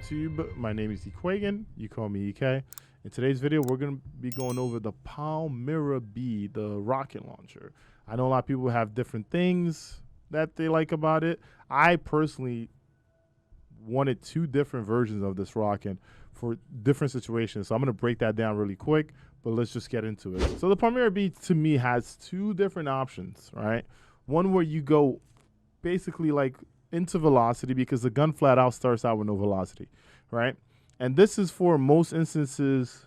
YouTube? My name is Ekuegan. You call me EK. In today's video, we're going to be going over the Palmyra B, the rocket launcher. I know a lot of people have different things that they like about it. I personally wanted two different versions of this rocket for different situations. So I'm going to break that down really quick, but let's just get into it. So the Palmyra B to me has two different options, right? One where you go basically like into velocity, because the gun flat out starts out with no velocity, right? And this is for most instances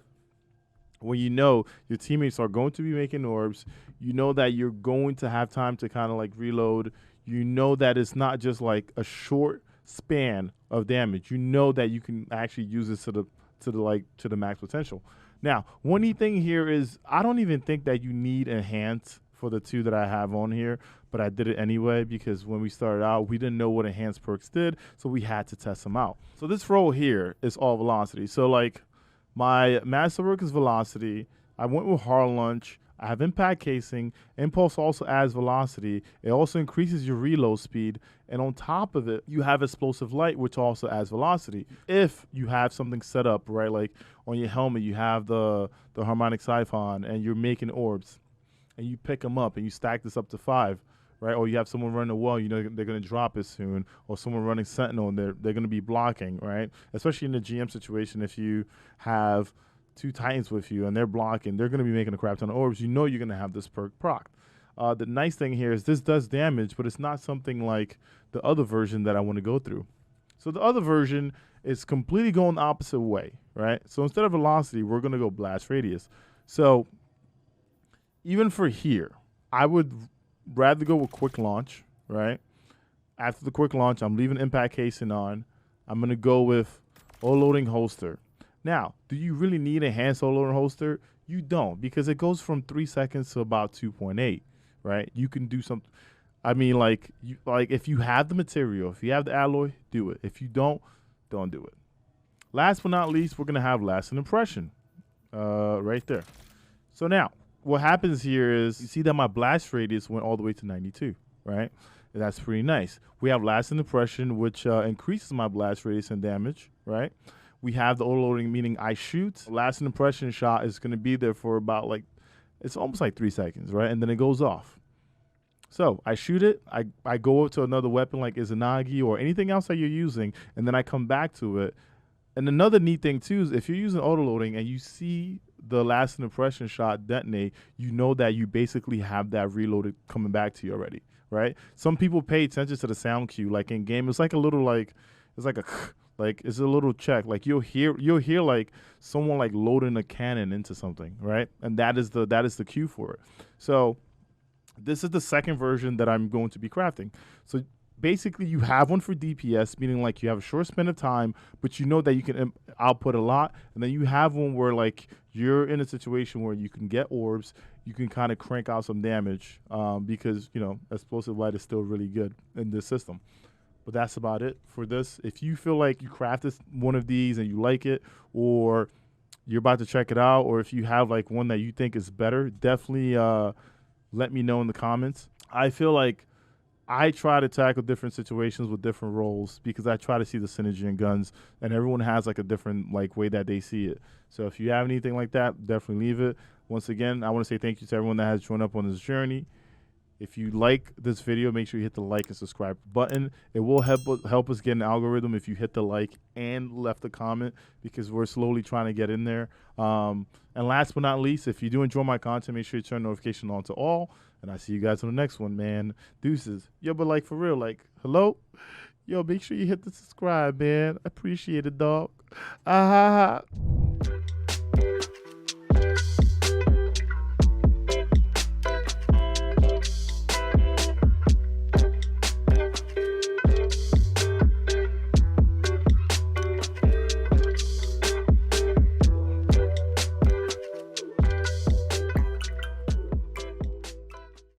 when you know your teammates are going to be making orbs, you know that you're going to have time to kind of like reload, you know that it's not just like a short span of damage, you know that you can actually use this to the max potential. Now, one neat thing here is I don't even think that you need enhance for the two that I have on here, but I did it anyway because when we started out, we didn't know what enhanced perks did, so we had to test them out. So this row here is all velocity. So like my masterwork is velocity. I went with hard launch. I have impact casing. Impulse also adds velocity. It also increases your reload speed. And on top of it, you have explosive light, which also adds velocity. If you have something set up, right, like on your helmet, you have the harmonic siphon and you're making orbs and you pick them up and you stack this up to 5, right? Or you have someone running a wall, you know they're going to drop it soon, or someone running sentinel and they're going to be blocking, right? Especially in the GM situation, if you have two titans with you and they're blocking, they're going to be making a crap ton of orbs. You know you're going to have this perk procced. The nice thing here is this does damage, but it's not something like the other version that I want to go through. So the other version is completely going the opposite way, right? So instead of velocity, we're going to go blast radius. So even for here, I would rather go with quick launch, right? After the quick launch, I'm leaving impact casing on. I'm going to go with loading holster. Now, do you really need a hand loading holster? You don't, because it goes from 3 seconds to about 2.8, right? You can do something. I mean, like if you have the material, if you have the alloy, do it. If you don't do it. Last but not least, we're going to have lasting impression right there. So now, what happens here is you see that my blast radius went all the way to 92, right? And that's pretty nice. We have lasting impression, which increases my blast radius and damage, right? We have the auto-loading, meaning I shoot. Lasting impression shot is going to be there for about it's almost like 3 seconds, right? And then it goes off. So I shoot it. I go up to another weapon like Izanagi or anything else that you're using, and then I come back to it. And another neat thing, too, is if you're using auto-loading and you see the lasting impression shot detonate, you know that you basically have that reloaded coming back to you already, right? Some people pay attention to the sound cue. Like in game, it's like a little it's like a it's a little check. Like you'll hear like someone like loading a cannon into something, right? And that is the cue for it. So this is the second version that I'm going to be crafting. So basically, you have one for DPS, meaning like you have a short span of time, but you know that you can output a lot. And then you have one where like you're in a situation where you can get orbs, you can kind of crank out some damage because, you know, explosive light is still really good in this system. But that's about it for this. If you feel like you crafted one of these and you like it, or you're about to check it out, or if you have like one that you think is better, definitely let me know in the comments. I feel like I try to tackle different situations with different roles because I try to see the synergy in guns, and everyone has like a different like way that they see it. So if you have anything like that, definitely leave it. Once again, I want to say thank you to everyone that has joined up on this journey. If you like this video, make sure you hit the like and subscribe button. It will help us get an algorithm if you hit the like and left a comment, because we're slowly trying to get in there. And last but not least, if you do enjoy my content, make sure you turn notification on to all. And I see you guys on the next one, man. Deuces. Yo, but like for real, like, hello? Yo, make sure you hit the subscribe, man. I appreciate it, dog. Ah.